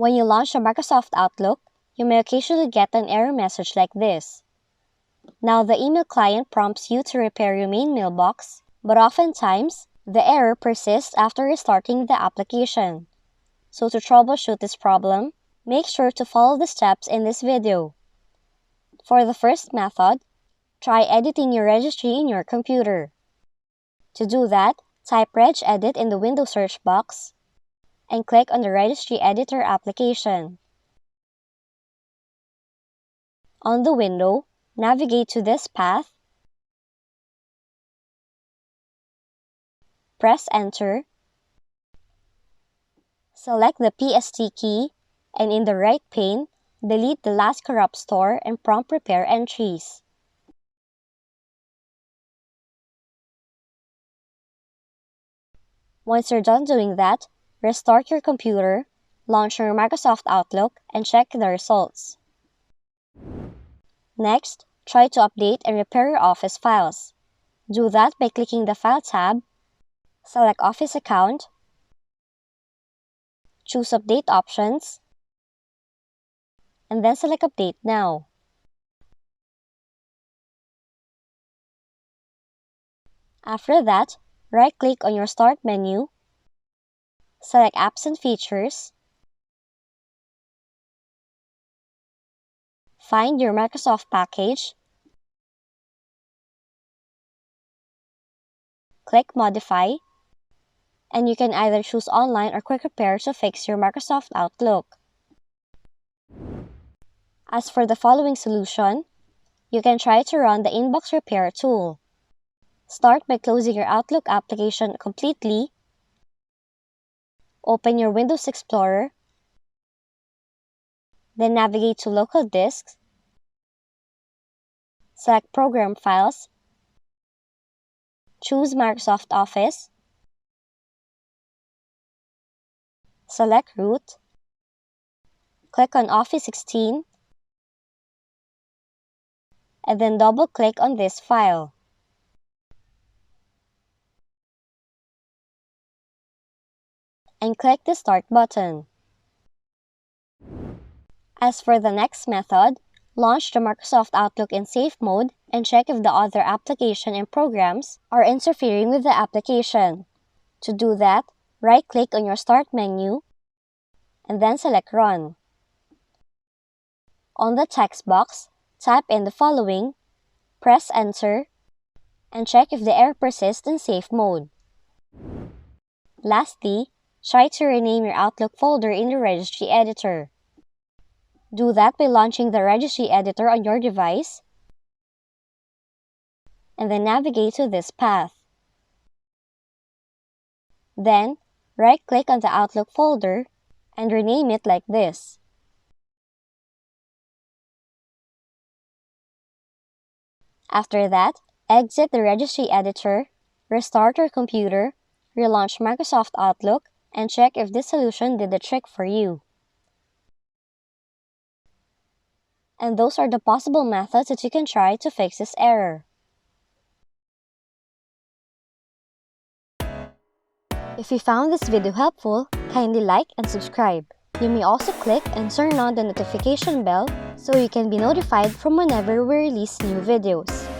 When you launch a Microsoft Outlook, you may occasionally get an error message like this. Now, the email client prompts you to repair your main mailbox, but oftentimes, the error persists after restarting the application. So to troubleshoot this problem, make sure to follow the steps in this video. For the first method, try editing your registry in your computer. To do that, type regedit in the Windows search box and click on the Registry Editor application. On the window, navigate to this path, press Enter, select the PST key, and in the right pane, delete the last corrupt store and prompt repair entries. Once you're done doing that, restart your computer, launch your Microsoft Outlook, and check the results. Next, try to update and repair your Office files. Do that by clicking the File tab, select Office Account, choose Update Options, and then select Update Now. After that, right-click on your Start menu, select Apps and Features, find your Microsoft package, click Modify, and you can either choose Online or Quick Repair to fix your Microsoft Outlook. As for the following solution, you can try to run the Inbox Repair tool. Start by closing your Outlook application completely, open your Windows Explorer, then navigate to Local Disks, select Program Files, choose Microsoft Office, select Root, click on Office 16, and then double-click on this file. And click the Start button. As for the next method, launch the Microsoft Outlook in safe mode and check if the other application and programs are interfering with the application. To do that, right-click on your Start menu and then select Run. On the text box, type in the following, press Enter, and check if the error persists in safe mode. Lastly, try to rename your Outlook folder in the Registry Editor. Do that by launching the Registry Editor on your device, and then navigate to this path. Then, right-click on the Outlook folder and rename it like this. After that, exit the Registry Editor, restart your computer, relaunch Microsoft Outlook, and check if this solution did the trick for you. And those are the possible methods that you can try to fix this error. If you found this video helpful, kindly like and subscribe. You may also click and turn on the notification bell so you can be notified from whenever we release new videos.